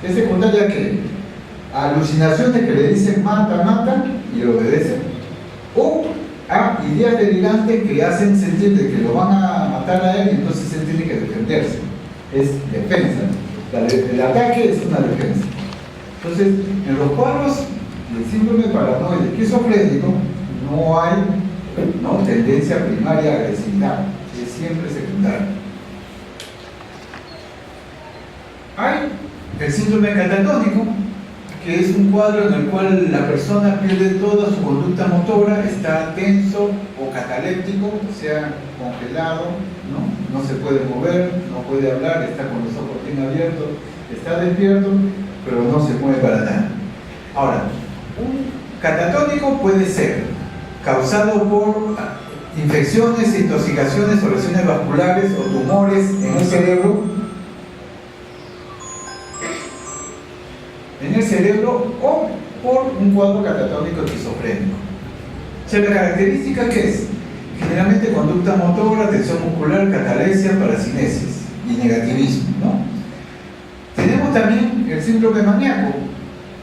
¿Es secundaria qué? Alucinaciones que le dicen mata, mata y obedecen. O a ideas delirantes que hacen sentir de que lo van a matar a él y entonces él tiene que defenderse. Es defensa. El ataque es una defensa. Entonces, en los cuadros del síndrome paranoide esquizofrénico no hay tendencia primaria a agresividad, es siempre secundaria. Hay el síndrome catatónico, que es un cuadro en el cual la persona pierde toda su conducta motora, está tenso o cataléptico, o sea, congelado, no se puede mover, no puede hablar, está con los ojos bien abiertos, está despierto, pero no se mueve para nada. Ahora, un catatónico puede ser causado por infecciones, intoxicaciones o lesiones vasculares o tumores en el cerebro o por un cuadro catatónico esquizofrénico. O sea, la característica que es generalmente conducta motora, tensión muscular, catalepsia, parasinesis y negativismo, ¿no? Tenemos también el síndrome maníaco.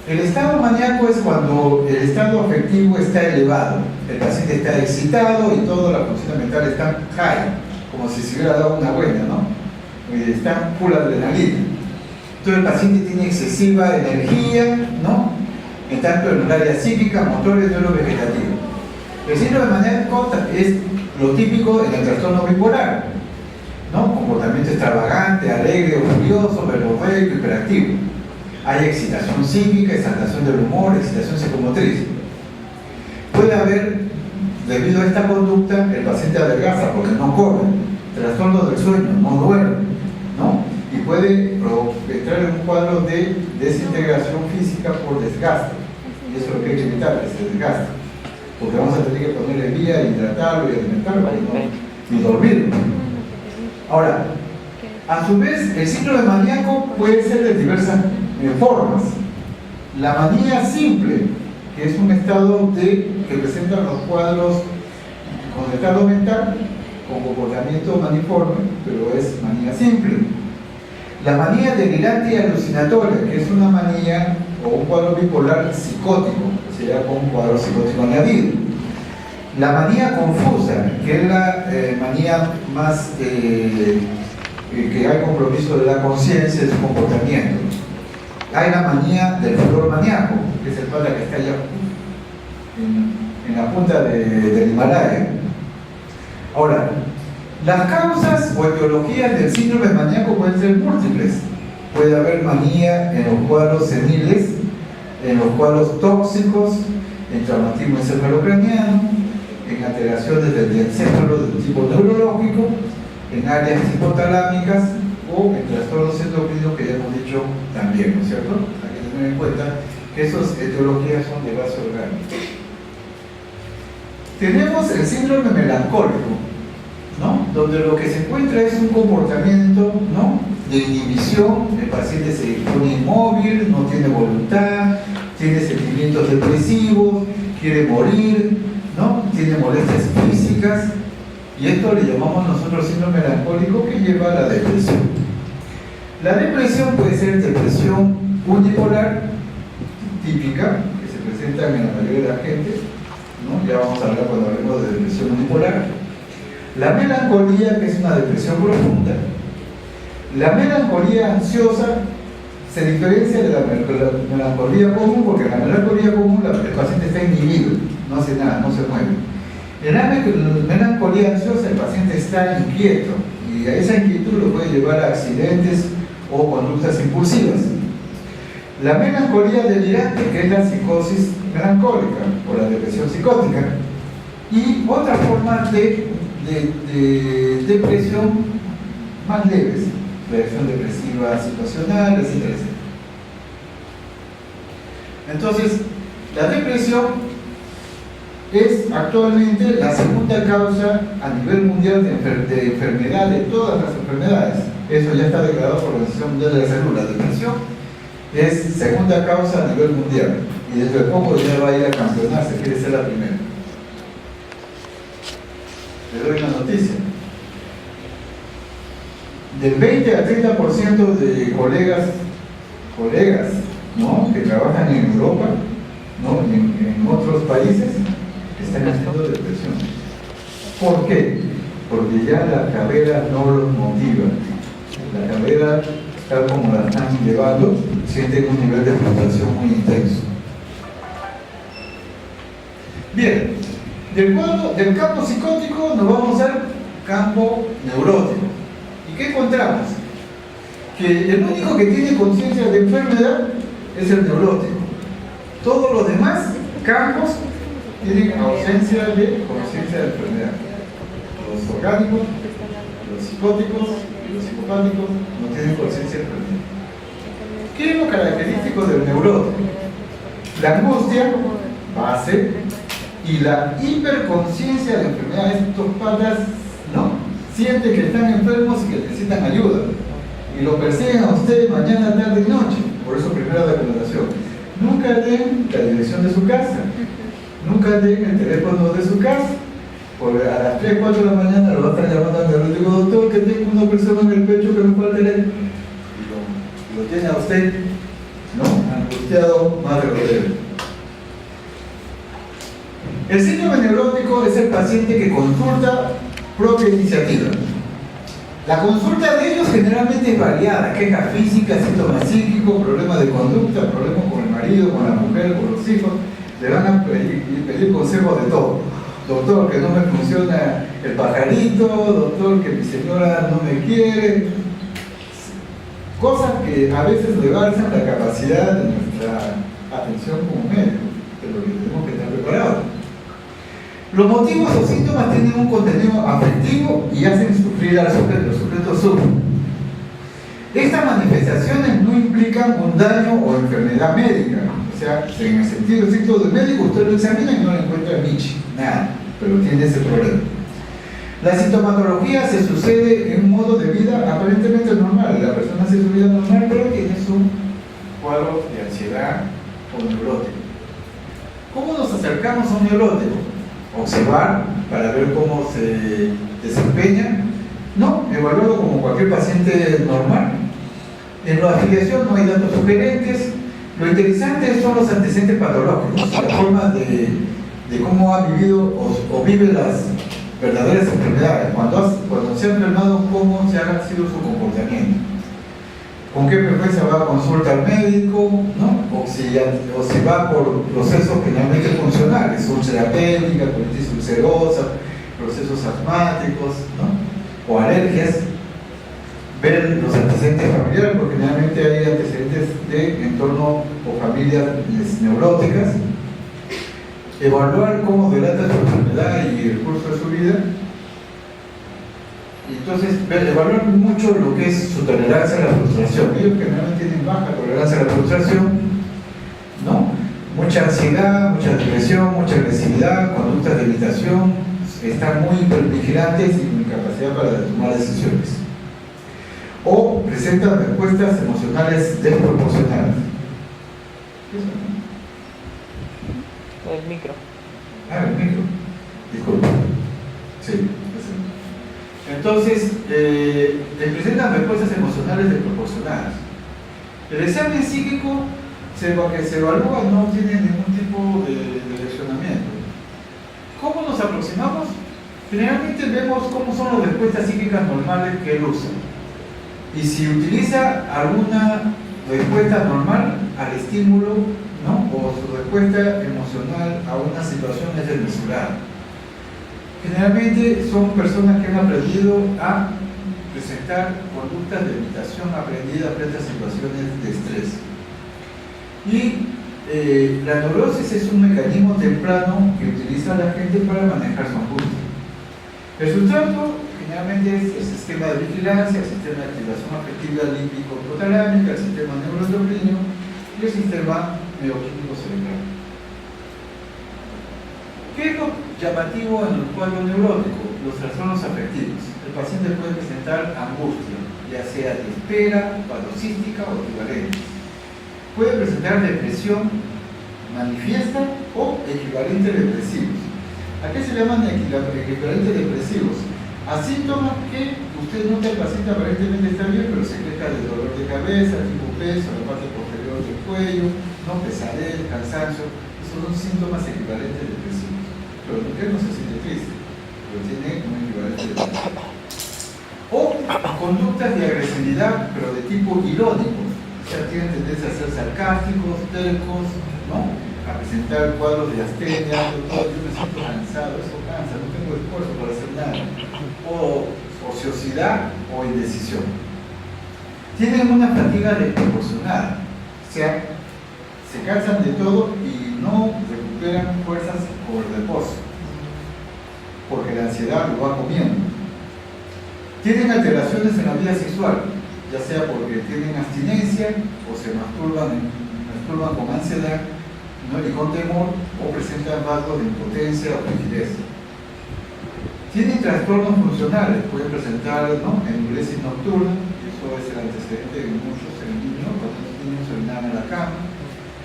El estado maníaco es cuando el estado afectivo está elevado, el paciente está excitado y toda la función mental está high, como si se hubiera dado una buena, ¿no? Y está full adrenalina. Entonces el paciente tiene excesiva energía, ¿no? En tanto en el área psíquica, motor y neurovegetativo. El síndrome maníaco es lo típico en el trastorno bipolar, ¿no? Comportamiento extravagante, alegre, furioso, verborreico, hiperactivo. Hay excitación psíquica, exaltación del humor, excitación psicomotriz. Puede haber, debido a esta conducta, el paciente adelgaza porque no come, trastorno del sueño, no duerme, ¿no? Y puede entrar en un cuadro de desintegración física por desgaste. Y eso es lo que hay que evitar, que se desgaste. Porque vamos a tener que ponerle vía, hidratarlo y alimentarlo y dormirlo. Ahora, a su vez, el síndrome maníaco puede ser de diversas formas. La manía simple, que es un estado que presentan los cuadros con estado mental, con comportamiento maniforme, pero es manía simple. La manía delirante y alucinatoria, que es una manía o un cuadro bipolar psicótico, sería con un cuadro psicótico añadido. La manía confusa, que es la manía más que hay compromiso de la conciencia de su comportamiento. Hay la manía del furor maníaco, que es el pata que está allá en la punta del Himalaya. Ahora, las causas o etiologías del síndrome maníaco pueden ser múltiples. Puede haber manía en los cuadros seniles, en los cuadros tóxicos, en traumatismo encefalocraniano, en alteraciones del encéfalo de tipo neurológico, en áreas hipotalámicas o en trastornos endocrinos que ya hemos dicho también, ¿no es cierto? Hay que tener en cuenta que esas etiologías son de base orgánica. Tenemos el síndrome melancólico, ¿no? Donde lo que se encuentra es un comportamiento, ¿no?, de inhibición. El paciente se pone inmóvil, no tiene voluntad, tiene sentimientos depresivos, quiere morir, ¿no?, tiene molestias físicas, y esto le llamamos nosotros síndrome melancólico, que lleva a la depresión. La depresión puede ser depresión unipolar típica, que se presenta en la mayoría de la gente, ¿no? Ya vamos a hablar cuando hablemos de depresión unipolar. La melancolía, que es una depresión profunda. La melancolía ansiosa se diferencia de la melancolía común, porque en la melancolía común el paciente está inhibido, no hace nada, no se mueve. En la melancolía ansiosa el paciente está inquieto y a esa inquietud lo puede llevar a accidentes o conductas impulsivas. La melancolía delirante, que es la psicosis melancólica o la depresión psicótica, y otras formas de depresión más leves, reacción depresiva situacional, etcétera, etcétera. Entonces, la depresión es actualmente la segunda causa a nivel mundial de enfermedad, de todas las enfermedades. Eso ya está declarado por la Organización Mundial de la Salud. La depresión es segunda causa a nivel mundial y dentro de poco ya va a ir a campeonar, se quiere ser la primera. Le doy una noticia. Del 20 al 30% de colegas, ¿no?, que trabajan en Europa, ¿no?, en otros países, están haciendo depresión. ¿Por qué? Porque ya la carrera no los motiva. La carrera, tal como la están llevando, sienten un nivel de frustración muy intenso. Bien, del campo psicótico nos vamos al campo neurótico. ¿Y qué encontramos? Que el único que tiene conciencia de enfermedad es el neurótico. Todos los demás campos tienen ausencia de conciencia de enfermedad. Los orgánicos, los psicóticos y los psicopáticos no tienen conciencia de enfermedad. ¿Qué es lo característico del neurótico? La angustia, base, y la hiperconciencia de enfermedad. Estos patas, ¿no?, sienten que están enfermos y que necesitan ayuda. Y lo persiguen a usted mañana, tarde y noche. Por eso, primera recomendación: nunca den la dirección de su casa. Nunca den el teléfono de su casa, porque a las 3, 4 de la mañana lo va a estar llamando al neurótico: digo, doctor, que tengo una persona en el pecho que me falta el aire. Y lo tiene a usted, ¿no?, angustiado más de lo que debe. El síndrome neurótico es el paciente que consulta propia iniciativa. La consulta de ellos generalmente es variada: quejas físicas, síntomas psíquicos, problemas de conducta, problemas con el marido, con la mujer, con los hijos. Le van a pedir consejos de todo. Doctor, que no me funciona el pajarito. Doctor, que mi señora no me quiere. Cosas que a veces rebalsan la capacidad de nuestra atención como médico, pero que tenemos que estar preparados. Los motivos o síntomas tienen un contenido afectivo y hacen sufrir al sujeto. El sujeto sufre. Estas manifestaciones no implican un daño o enfermedad médica. O sea, en el sentido estricto del médico, usted lo examina y no le encuentra Michi, nada, pero tiene ese problema. La sintomatología se sucede en un modo de vida aparentemente normal. La persona hace su vida normal, pero tiene su cuadro de ansiedad o neurótico. ¿Cómo nos acercamos a un neurótico? Observar para ver cómo se desempeña, no, evaluarlo como cualquier paciente normal. En la afiliación no hay datos sugerentes. Lo interesante son los antecedentes patológicos, la forma de cómo ha vivido o vive las verdaderas enfermedades, cuando se ha enfermado, cómo se ha sido su comportamiento, con qué frecuencia va a consulta al médico, ¿no?, o si va por procesos generalmente funcionales, úlcera pélvica, colitis ulcerosa, procesos asmáticos, ¿no?, o alergias. Ver los antecedentes familiares, porque generalmente hay antecedentes de entorno o familias neuróticas. Evaluar cómo relata su enfermedad y el curso de su vida. Y entonces, evaluar mucho lo que es su tolerancia a la frustración. Ellos generalmente tienen baja tolerancia a la frustración, ¿no?, mucha ansiedad, mucha depresión, mucha agresividad, conductas de imitación, están muy hipervigilantes y con incapacidad para tomar decisiones. O presentan respuestas emocionales desproporcionadas. ¿Qué es eso? El micro. El micro. Disculpa. Sí. Entonces, les presentan respuestas emocionales desproporcionadas. El examen psíquico que se evalúa no tiene ningún tipo de direccionamiento. ¿Cómo nos aproximamos? Generalmente vemos cómo son las respuestas psíquicas normales que él usa. Y si utiliza alguna respuesta normal al estímulo, ¿no? O su respuesta emocional a una situación es desmesurada. Generalmente son personas que han aprendido a presentar conductas de evitación aprendida frente a situaciones de estrés. Y la neurosis es un mecanismo temprano que utiliza la gente para manejar su angustia. El sustrato generalmente es el sistema de vigilancia, el sistema de activación afectiva límbico-hipotalámica, el sistema neuroendocrino y el sistema bioquímico cerebral. ¿Qué es lo llamativo en el cuadro neurótico? Los trastornos afectivos. El paciente puede presentar angustia, ya sea de espera, paroxística o equivalente. Puede presentar depresión manifiesta o equivalentes depresivos. ¿A qué se llaman equivalentes depresivos? A síntomas que usted nota el paciente aparentemente está bien, pero se queja de dolor de cabeza, tipo peso, la parte posterior del cuello, ¿no? Pesadez, cansancio. Esos son síntomas equivalentes depresivos. Pero él no se siente triste, pero tiene un equivalente depresivo. O conductas de agresividad, pero de tipo irónico. O sea, tienen tendencia a ser sarcásticos, tercos, ¿no? A presentar cuadros de astenia, yo me siento cansado, eso cansa, no tengo esfuerzo para hacer nada. O ociosidad o indecisión. Tienen una fatiga desproporcionada, o sea, se cansan de todo y no recuperan fuerzas por reposo, porque la ansiedad lo va comiendo. Tienen alteraciones en la vida sexual, ya sea porque tienen abstinencia o se masturban con ansiedad, ¿no? Y con temor, o presentan rasgos de impotencia o rigidez. Tienen trastornos funcionales, pueden presentar, ¿no? Enuresis nocturna, eso es el antecedente de muchos en niños, cuando los niños se orinan a la cama,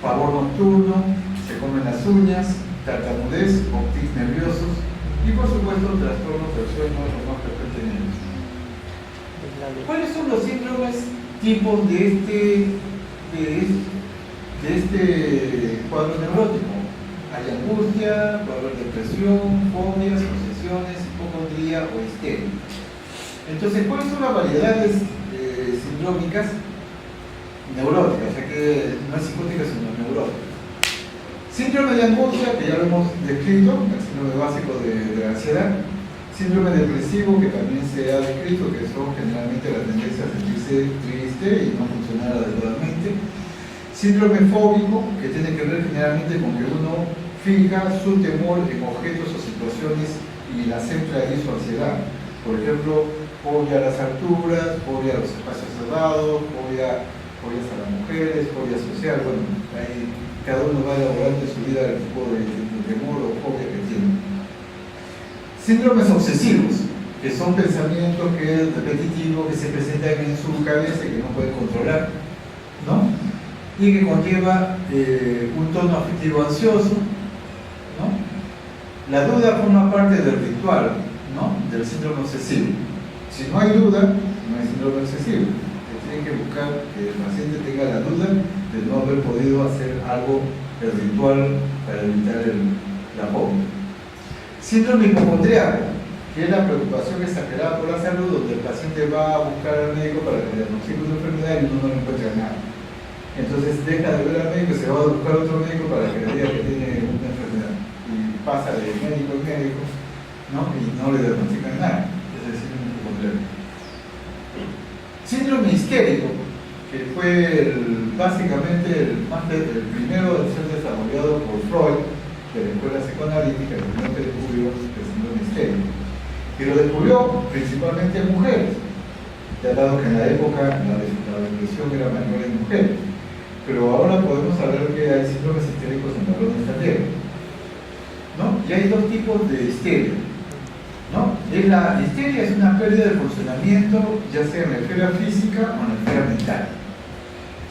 pavor nocturno, se comen las uñas, tartamudez o tics nerviosos, y por supuesto trastornos del sueño, lo más frecuente en ellos. ¿Cuáles son los síndromes tipos de este cuadro neurótico? Hay angustia, cuadro de depresión, fobias, obsesiones, hipocondría o histeria. Entonces, ¿cuáles son las variedades sindrómicas neuróticas? O sea que no es psicótica sino neurótica. Síndrome de angustia, que ya lo hemos descrito, el síndrome básico de la ansiedad. Síndrome depresivo, que también se ha descrito, que son generalmente la tendencia a sentirse triste y no funcionar adecuadamente. Síndrome fóbico, que tiene que ver generalmente con que uno fija su temor en objetos o situaciones y la centra ahí su ansiedad. Por ejemplo, fobia a las alturas, fobia a los espacios cerrados, fobias a las mujeres, fobia social. Bueno, ahí cada uno va elaborando en su vida el tipo de temor o fobia que tiene. Síndromes obsesivos, que son pensamientos repetitivos que se presentan en su cabeza y que no pueden controlar, ¿no? Y que conlleva un tono afectivo ansioso, ¿no? La duda forma parte del ritual, ¿no? Del síndrome obsesivo. Si no hay duda, no hay síndrome obsesivo. Se tiene que buscar que el paciente tenga la duda de no haber podido hacer algo del ritual para evitar la fobia. Síndrome hipocondríaco, que es la preocupación exagerada por la salud, donde el paciente va a buscar al médico para que diagnostique una enfermedad y uno no encuentra nada. Entonces deja de ver al médico y se va a buscar otro médico para que le diga que tiene una enfermedad. Y pasa de médico en médico, ¿no? Y no le diagnostican nada. Es el síndrome hipocondríaco. Síndrome histérico, que fue básicamente el primero en ser desarrollado por Freud, de la escuela psicoanalítica, el primero que descubrió el síndrome histérico. Y lo descubrió principalmente en mujeres, ya dado que en la época la depresión era mayor en mujeres. Pero ahora podemos saber que hay síndromes histéricos en varones también, ¿no? Y hay dos tipos de histeria, ¿no? La histeria es una pérdida de funcionamiento, ya sea en la esfera física o en la esfera mental.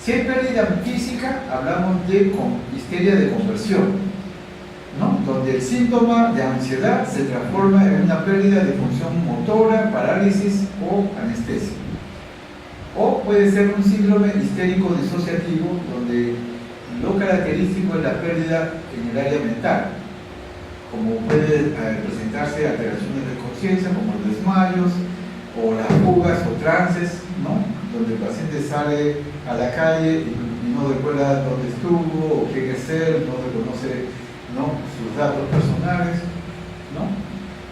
Si hay pérdida física, hablamos de histeria de conversión, ¿no? Donde el síntoma de ansiedad se transforma en una pérdida de función motora, parálisis o anestesia. O puede ser un síndrome histérico disociativo, donde lo característico es la pérdida en el área mental, como puede presentarse alteraciones de conciencia, como los desmayos, o las fugas o trances, ¿no? donde el paciente sale a la calle y no recuerda dónde estuvo o quién es él, no reconoce, ¿no?, sus datos personales, ¿no?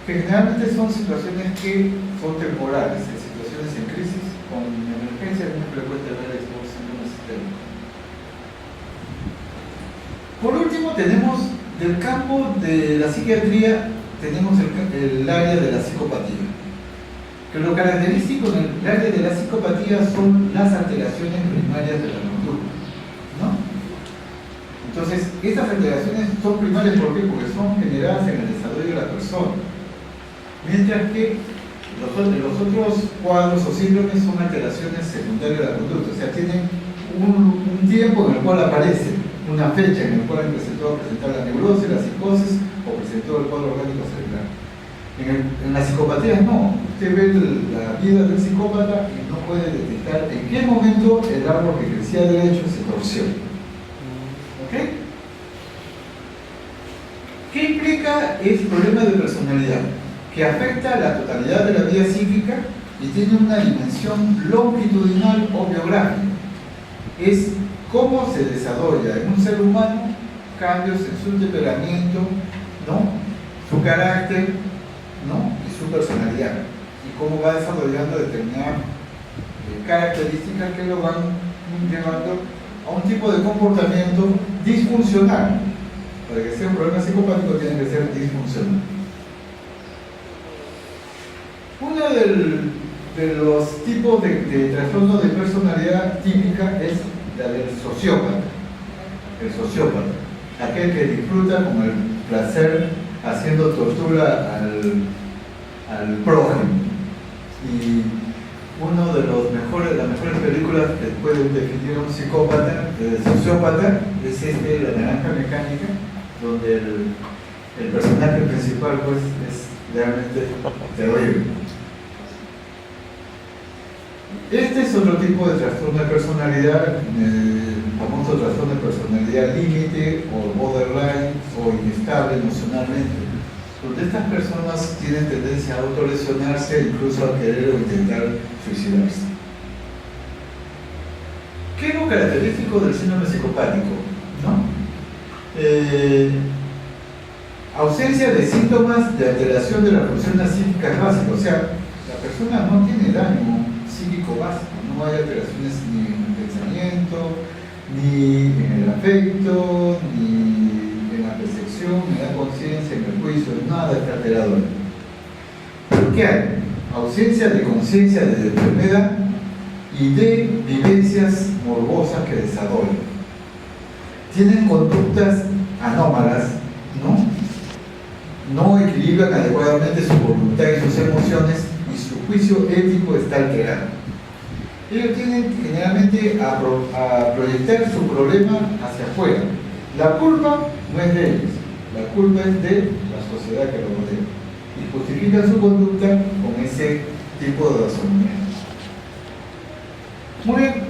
Que generalmente son situaciones que son temporales, en situaciones en crisis, con emergencia es muy frecuente ver estos síntomas sistémicos. Por último, tenemos del campo de la psiquiatría, tenemos el área de la psicopatía. Que lo característico en el área de la psicopatía son las alteraciones primarias de la conducta, ¿no? Entonces, estas alteraciones son primarias, ¿por qué? Porque son generadas en el desarrollo de la persona. Mientras que los otros cuadros o síndromes son alteraciones secundarias de la conducta, o sea, tienen un tiempo en el cual aparecen, una fecha en la cual empezó a presentar la neurosis, la psicosis o presentó el cuadro orgánico cerebral. En las psicopatías no, usted ve la vida del psicópata y no puede detectar en qué momento el árbol que crecía derecho se torció. ¿Ok? ¿Qué implica el problema de personalidad? Que afecta a la totalidad de la vida psíquica y tiene una dimensión longitudinal o biográfica. Es cómo se desarrolla en un ser humano cambios en su temperamento, ¿no?, su carácter, ¿no?, y su personalidad, y cómo va desarrollando determinadas características que lo van llevando a un tipo de comportamiento disfuncional. Para que sea un problema psicopático tiene que ser disfuncional. Uno de los tipos de trastorno de personalidad típica es la del sociópata. El sociópata, aquel que disfruta con el placer haciendo tortura al prójimo. Y uno de las mejores películas que pueden definir a un psicópata, el sociópata, es La Naranja Mecánica, donde el personaje principal pues es realmente terrible. Este es otro tipo de trastorno de personalidad, el famoso trastorno de personalidad límite o borderline o inestable emocionalmente, donde estas personas tienen tendencia a autolesionarse, incluso a querer o intentar suicidarse. ¿Qué es lo característico del síndrome psicopático? ¿No? Ausencia de síntomas de alteración de las funciones psíquicas básicas, o sea, la persona no tiene daño psíquico básico, no hay alteraciones ni en el pensamiento, ni en el afecto, ni en la percepción, ni en la conciencia, en el juicio, nada está alterado. ¿Pero qué hay? Ausencia de conciencia de enfermedad y de vivencias morbosas que desarrollan. Tienen conductas anómalas, ¿no? No equilibran adecuadamente su voluntad y sus emociones y su juicio ético está alterado. Ellos tienden generalmente a proyectar su problema hacia afuera. La culpa no es de ellos, la culpa es de la sociedad que los rodea. Y justifican su conducta con ese tipo de razonamiento. Muy bien.